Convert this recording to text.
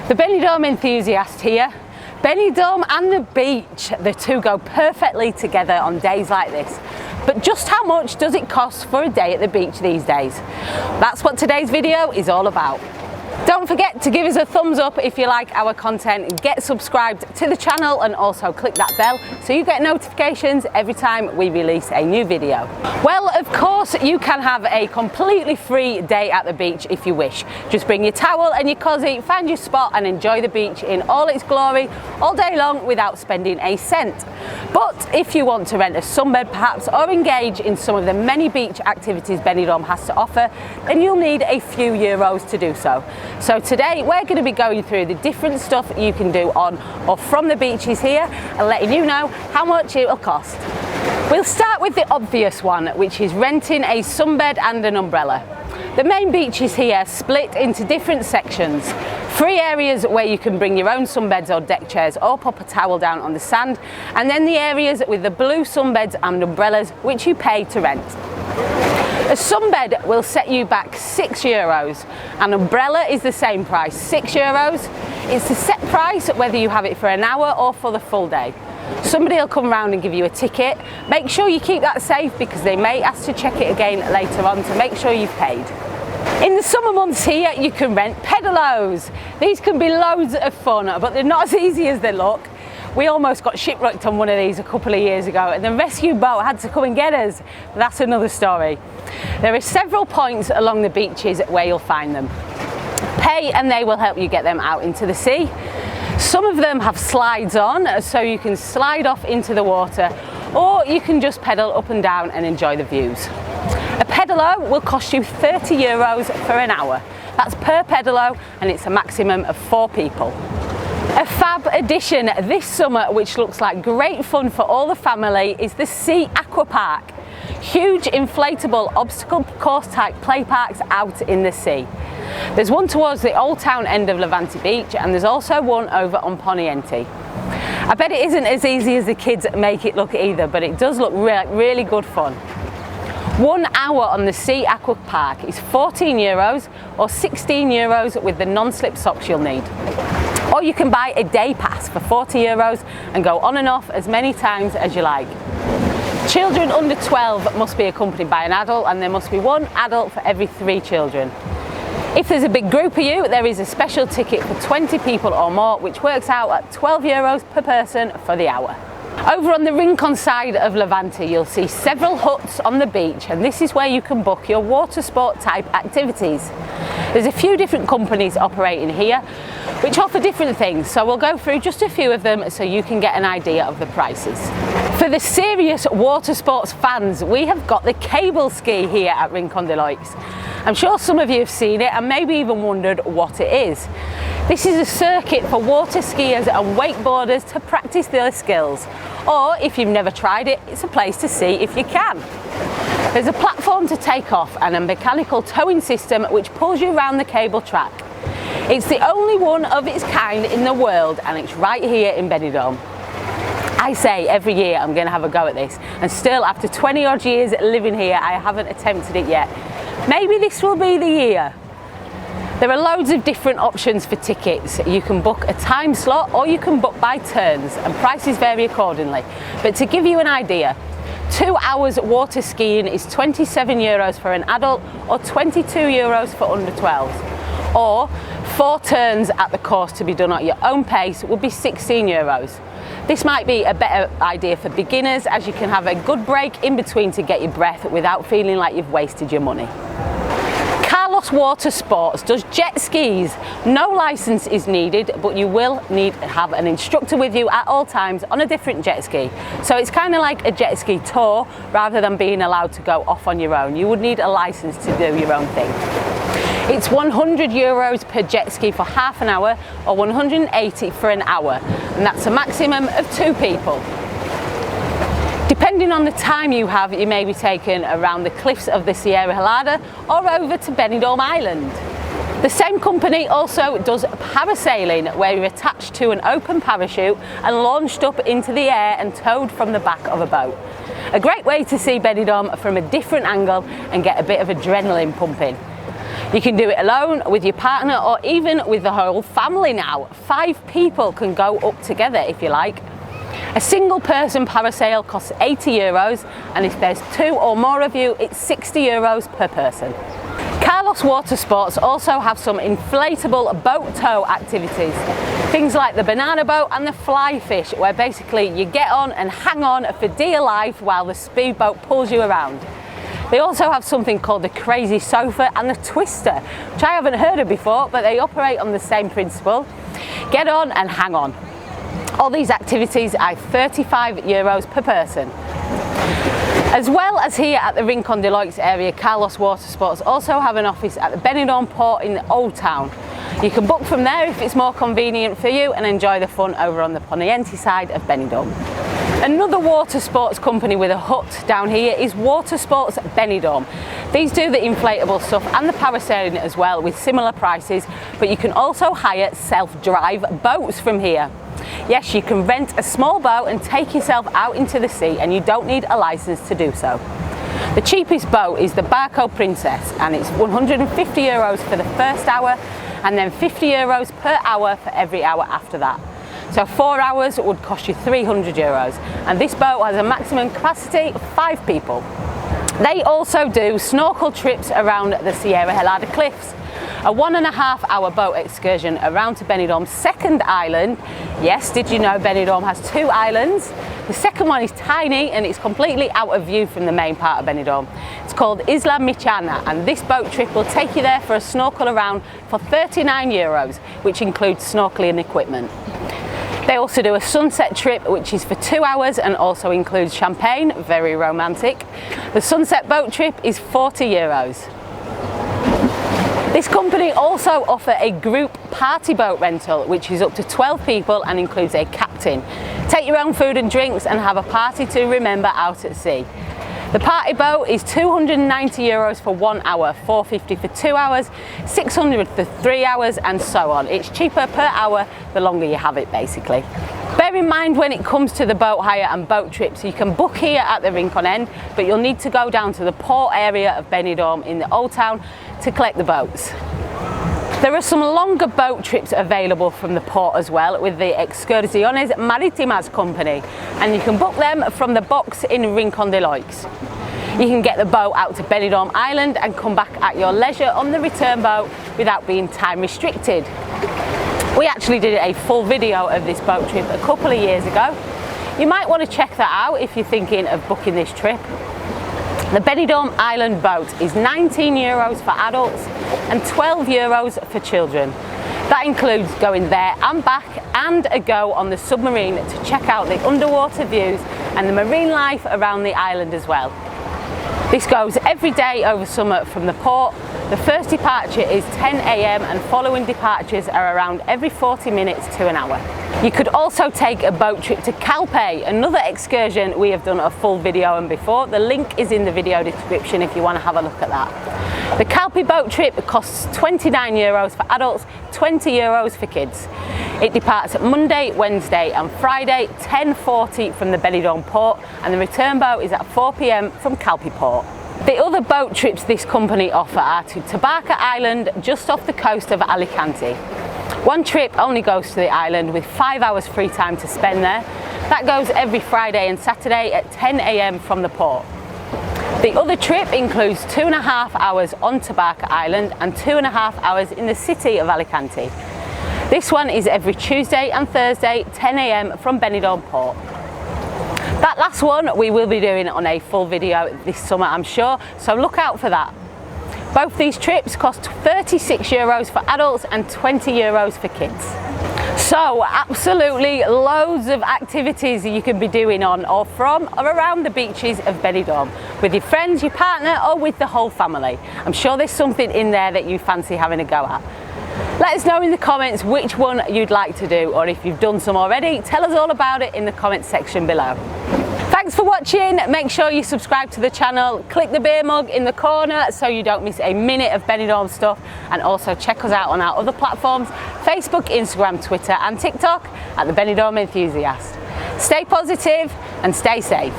The Benidorm Enthusiast here. Benidorm and the beach, the two go perfectly together on days like this. But just how much does it cost for a day at the beach these days? That's what today's video is all about. Don't forget to give us a thumbs up if you like our content, get subscribed to the channel and also click that bell so you get notifications every time we release a new video. Well, of course you can have a completely free day at the beach if you wish. Just bring your towel and your cozy, find your spot and enjoy the beach in all its glory all day long without spending a cent. But if you want to rent a sunbed perhaps or engage in some of the many beach activities Benidorm has to offer, then you'll need a few euros to do so. So today we're going to be going through the different stuff you can do on or from the beaches here and letting you know how much it will cost. We'll start with the obvious one, which is renting a sunbed and an umbrella. The main beaches here split into different sections. 3 areas where you can bring your own sunbeds or deck chairs or pop a towel down on the sand, and then the areas with the blue sunbeds and umbrellas which you pay to rent. A sunbed will set you back €6. An umbrella is the same price, €6. It's a set price whether you have it for an hour or for the full day. Somebody will come round and give you a ticket. Make sure you keep that safe because they may ask to check it again later on to make sure you've paid. In the summer months here you can rent Pedalos. These can be loads of fun, but they're not as easy as they look. We almost got shipwrecked on one of these a couple of years ago and the rescue boat had to come and get us. But that's another story. There are several points along the beaches where you'll find them. Pay and they will help you get them out into the sea. Some of them have slides on so you can slide off into the water, or you can just pedal up and down and enjoy the views. A pedalo will cost you €30 for an hour. That's per pedalo and it's a maximum of 4 people. A fab addition this summer, which looks like great fun for all the family, is the Sea Aqua Park. Huge inflatable obstacle course type play parks out in the sea. There's one towards the Old Town end of Levante Beach and there's also one over on Poniente. I bet it isn't as easy as the kids make it look either, but it does look really good fun. 1 hour on the Sea Aqua Park is €14 or €16 with the non-slip socks you'll need. Or you can buy a day pass for €40 and go on and off as many times as you like. Children under 12 must be accompanied by an adult and there must be 1 adult for every 3 children. If there's a big group of you, there is a special ticket for 20 people or more, which works out at €12 per person for the hour. Over on the Rincon side of Levante, you'll see several huts on the beach, and this is where you can book your water sport type activities. There's a few different companies operating here, which offer different things, so we'll go through just a few of them so you can get an idea of the prices. For the serious water sports fans, we have got the cable ski here at Rincon de Loix. I'm sure some of you have seen it and maybe even wondered what it is. This is a circuit for water skiers and wakeboarders to practice their skills. Or if you've never tried it, it's a place to see if you can. There's a platform to take off and a mechanical towing system which pulls you around the cable track. It's the only one of its kind in the world and it's right here in Benidorm. I say every year I'm going to have a go at this, and still after 20 odd years living here I haven't attempted it yet. Maybe this will be the year. There are loads of different options for tickets. You can book a time slot or you can book by turns and prices vary accordingly. But to give you an idea, 2 hours water skiing is €27 for an adult or €22 for under 12s. Or 4 turns at the course to be done at your own pace would be €16. This might be a better idea for beginners as you can have a good break in between to get your breath without feeling like you've wasted your money. Carlos Water Sports does jet skis. No license is needed, but you will need to have an instructor with you at all times on a different jet ski. So it's kind of like a jet ski tour rather than being allowed to go off on your own. You would need a license to do your own thing. It's €100 per jet ski for half an hour or 180 for an hour, and that's a maximum of 2 people. Depending on the time you have, you may be taken around the cliffs of the Sierra Helada or over to Benidorm Island. The same company also does parasailing, where you're attached to an open parachute and launched up into the air and towed from the back of a boat. A great way to see Benidorm from a different angle and get a bit of adrenaline pumping. You can do it alone, with your partner, or even with the whole family now. 5 people can go up together if you like. A single person parasail costs €80, and if there's 2 or more of you, it's €60 per person. Carlos Water Sports also have some inflatable boat tow activities. Things like the banana boat and the fly fish, where basically you get on and hang on for dear life while the speedboat pulls you around. They also have something called the crazy sofa and the twister, which I haven't heard of before, but they operate on the same principle. Get on and hang on. All these activities are €35 per person. As well as here at the Rincon de Loix area, Carlos Water Sports also have an office at the Benidorm port in the Old Town. You can book from there if it's more convenient for you and enjoy the fun over on the Poniente side of Benidorm. Another water sports company with a hut down here is Water Sports Benidorm. These do the inflatable stuff and the parasailing as well, with similar prices, but you can also hire self-drive boats from here. Yes, you can rent a small boat and take yourself out into the sea, and you don't need a license to do so. The cheapest boat is the Barco Princess, and it's €150 for the first hour, and then €50 per hour for every hour after that. So 4 hours would cost you €300, and this boat has a maximum capacity of 5 people. They also do snorkel trips around the Sierra Helada cliffs. A 1.5 hour boat excursion around to Benidorm's second island. Yes, did you know Benidorm has 2 islands? The second one is tiny and it's completely out of view from the main part of Benidorm. It's called Isla Michana, and this boat trip will take you there for a snorkel around for €39, which includes snorkeling equipment. They also do a sunset trip, which is for 2 hours and also includes champagne, very romantic. The sunset boat trip is €40. This company also offer a group party boat rental, which is up to 12 people and includes a captain. Take your own food and drinks and have a party to remember out at sea. The party boat is €290 for 1 hour, €450 for 2 hours, €600 for 3 hours, and so on. It's cheaper per hour the longer you have it, basically. Bear in mind when it comes to the boat hire and boat trips, you can book here at the Rincon end, but you'll need to go down to the port area of Benidorm in the Old Town to collect the boats. There are some longer boat trips available from the port as well with the Excursions Maritimas company, and you can book them from the box in Rincon de Loix. You can get the boat out to Benidorm Island and come back at your leisure on the return boat without being time restricted. We actually did a full video of this boat trip a couple of years ago. You might want to check that out if you're thinking of booking this trip. The Benidorm Island boat is €19 for adults and €12 for children. That includes going there and back and a go on the submarine to check out the underwater views and the marine life around the island as well. This goes every day over summer from the port. The first departure is 10 AM and following departures are around every 40 minutes to an hour. You could also take a boat trip to Kelpie, another excursion we have done a full video on before. The link is in the video description if you want to have a look at that. The Kelpie boat trip costs €29 for adults, €20 for kids. It departs Monday, Wednesday and Friday, 10:40 from the Benidorm port, and the return boat is at 4 PM from Kelpie port. The other boat trips this company offer are to Tabarca Island, just off the coast of Alicante. One trip only goes to the island with 5 hours free time to spend there. That goes every Friday and Saturday at 10 AM from the port. The other trip includes 2.5 hours on Tabarca Island and 2.5 hours in the city of Alicante. This one is every Tuesday and Thursday, 10 AM from Benidorm port. That last one we will be doing on a full video this summer, I'm sure, so look out for that. Both these trips cost €36 for adults and €20 for kids. So absolutely loads of activities you can be doing on or from or around the beaches of Benidorm with your friends, your partner or with the whole family. I'm sure there's something in there that you fancy having a go at. Let us know in the comments which one you'd like to do, or if you've done some already, tell us all about it in the comments section below. Thanks for watching. Make sure you subscribe to the channel, click the beer mug in the corner so you don't miss a minute of Benidorm stuff, and also check us out on our other platforms, Facebook, Instagram, Twitter and TikTok at the Benidorm Enthusiast. Stay positive and stay safe.